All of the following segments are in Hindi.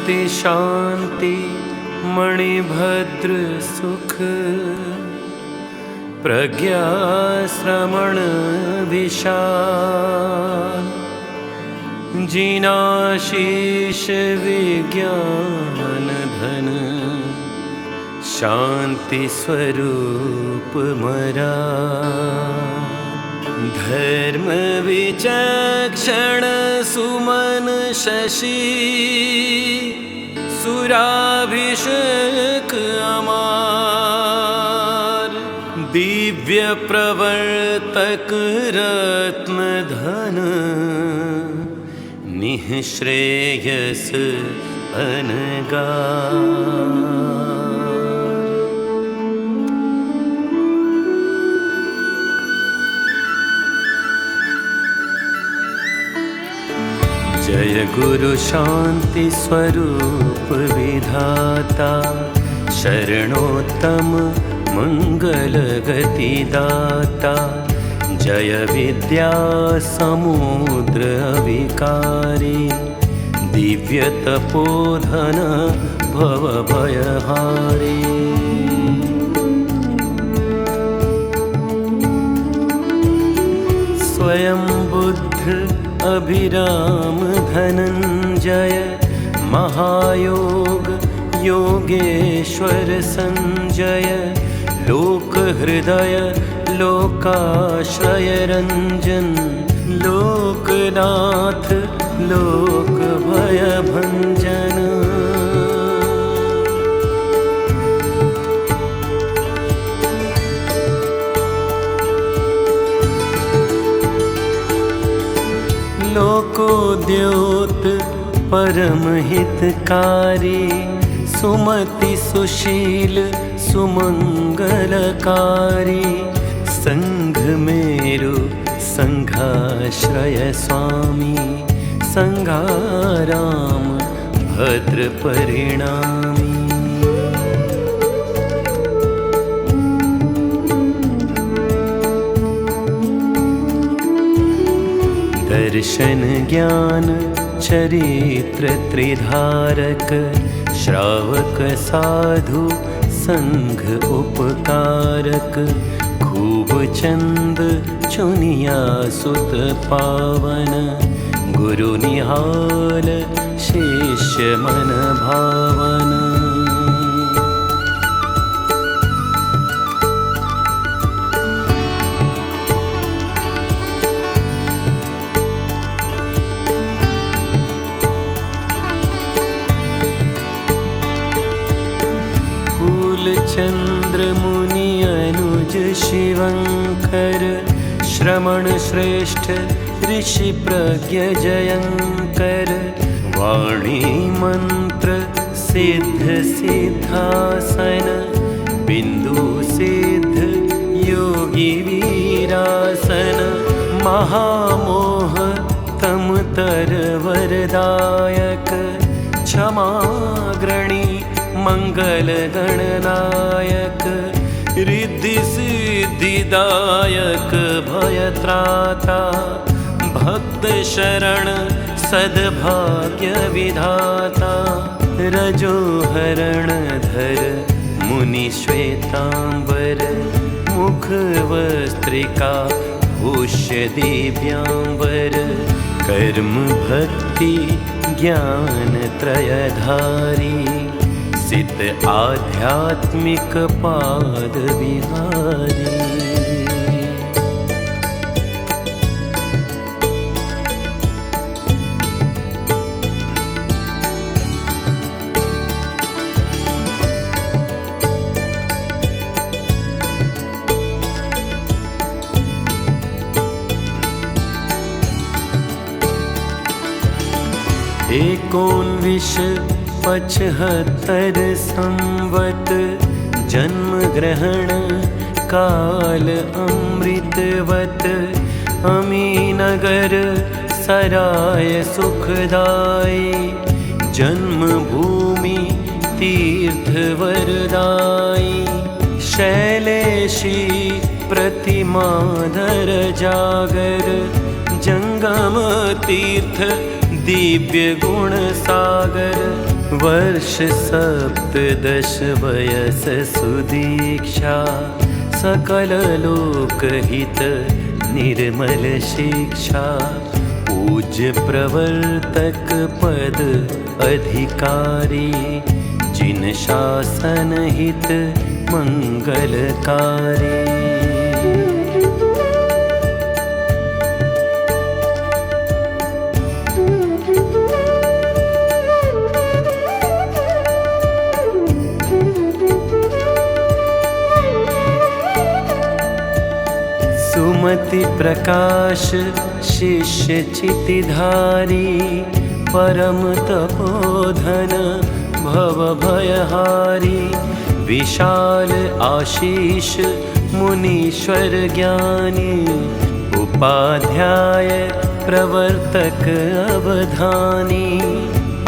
शांति शांति मणिभद्र सुख प्रज्ञा श्रवण विशाल जिनाशीष विज्ञान धन शांति स्वरूप मरा धर्म विचक्षण सुमन शशि सुराभिषेक अमार दिव्य प्रवर्तक रत्न धन निःश्रेयस अनगार। जय गुरु शांति स्वरूप विधाता शरणोत्तम मंगल गति दाता जय विद्या समुद्र अविकारी दिव्य तपोधन भव भयहारी। स्वयं बुद्ध अभिराम धनंजय महायोग योगेश्वर संजय लोक हृदय लोकाश्रय रंजन लोकनाथ लोक भय भंजन। लोकोद्योत परम हितकारी सुमति सुशील सुमंगलकारी संघ मेरु संघाश्रय स्वामी संघाराम भद्र परिणामी। दर्शन ज्ञान चरित्र त्रिधारक श्रावक साधु संघ उपकारक खूब चंद चुनिया सुत पावन गुरु निहाल शिष्य मन भावन। चंद्र मुनि अनुज शिवंकर श्रमण श्रेष्ठ ऋषि प्रज्ञ जयंकर वाणी मंत्र सिद्ध सिद्धासन बिंदु सिद्ध योगी वीरासन महामोह तम तर वरदायक क्षमाग्रणी मंगल गणनायक रिद्धि सिद्धिदायक भयत्राता भक्त शरण सद्भाग्य विधाता रजो हरण धर मुनि श्वेतांबर मुख वस्त्रिका भूष्य दिव्यांबर कर्म भक्ति ज्ञान त्रयधारी सिद्ध आध्यात्मिक पाद विहारी। एकोनविश 75 संवत जन्म ग्रहण काल अमृतवत अमीनगर सराय सुखदाई जन्म भूमि तीर्थ वरदाई शैलेशी प्रतिमाधर जागर जंगम तीर्थ दिव्य गुण सागर वर्ष सप्तदश वयस सुदीक्षा सकल लोकहित निर्मल शिक्षा पूज्य प्रवर्तक पद अधिकारी जिन शासन हित मंगलकारी। सुमति प्रकाश शिष्य चितिधारी परम तपोधन भव भयहारी विशाल आशीष मुनीश्वर ज्ञानी उपाध्याय प्रवर्तक अवधानी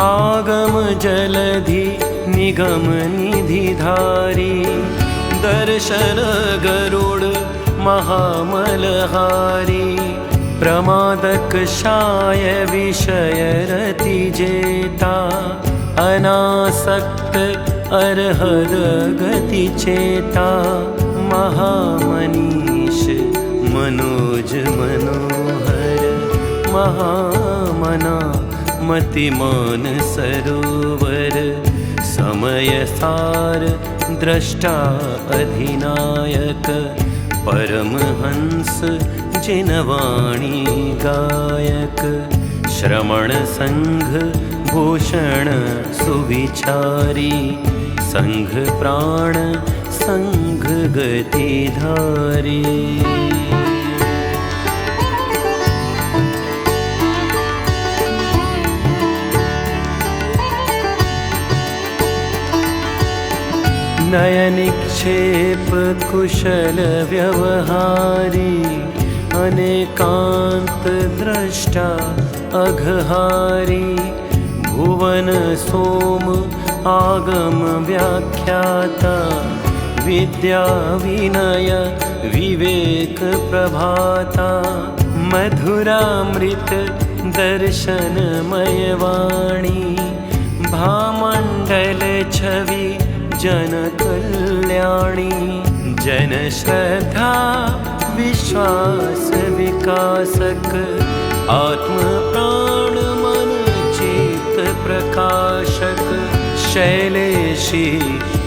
आगम जलधि निगम निधिधारी दर्शन गरुड़ महामलहारी प्रमादक शाय विषय रति जेता अनासक्त अरहद गति चेता महामनीष मनोज मनोहर महामना मतिमान सरोवर समय सार द्रष्टा अधिनायक परमहंस जिनवाणी गायक श्रमण संघ भूषण सुविचारी संघ प्राण संघ गतिधारी। नयनिक्षेप कुशल व्यवहारी अनेकांत द्रष्टा अघहारी भुवन सोम आगम व्याख्याता विद्या विनय विवेक प्रभाता मधुरामृत दर्शनमय वाणी भामंडल छवि जन कल्याणी जन श्रद्धा विश्वास विकासक आत्म प्राण मन चित प्रकाशक शैलेशी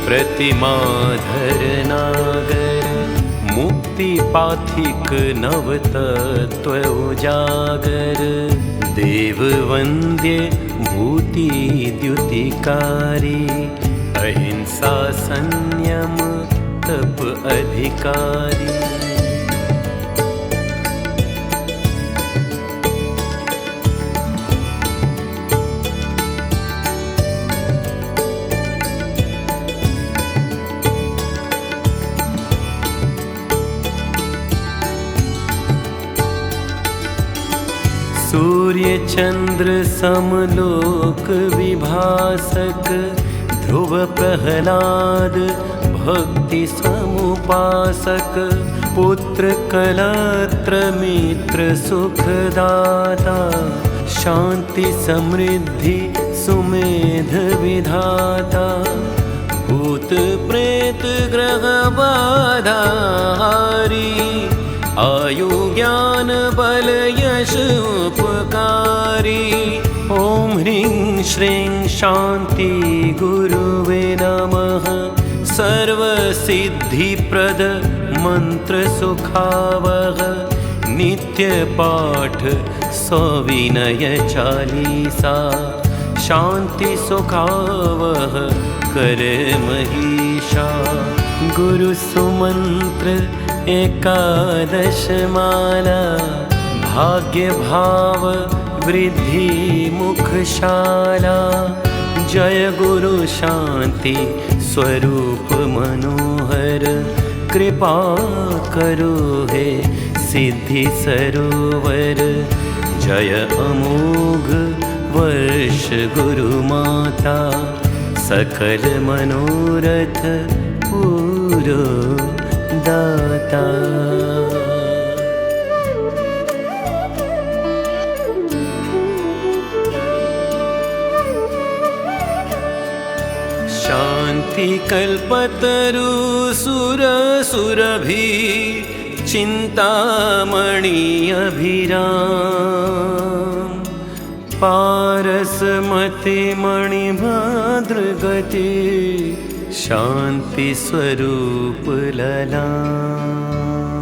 प्रतिमाधर नागर मुक्ति पाथिक नवतत्व उजागर देव वंद्य भूति द्युतिकारी अहिंसा संयम तप अधिकारी। सूर्य चंद्र समलोक विभासक ध्रुव प्रहलाद भक्ति समुपासक पुत्र कलत्र मित्र सुखदाता शांति समृद्धि सुमेध विधाता भूत प्रेत ग्रह बाधा हारी आयु ज्ञान बल यश उपकारी ओम ह्रीं श्रीं शांति गुरुवे नमः सर्व सिद्धि प्रद मंत्र सुखावह नित्य पाठ सविनय चालीसा शांति सुखावह कर महिषा गुरु सुमंत्र एकादश माला भाग्य भाव वृद्धि मुखशाला जय गुरु शांति स्वरूप मनोहर कृपा करो हे सिद्धि सरोवर जय अमोघ वर्ष गुरु माता सकल मनोरथ पूरो दाता। कान्ति कल्पतरु सुर सुरभि चिन्तामणि अभिराम पारसमति मणिभद्रगति शान्ति स्वरूप ललाम।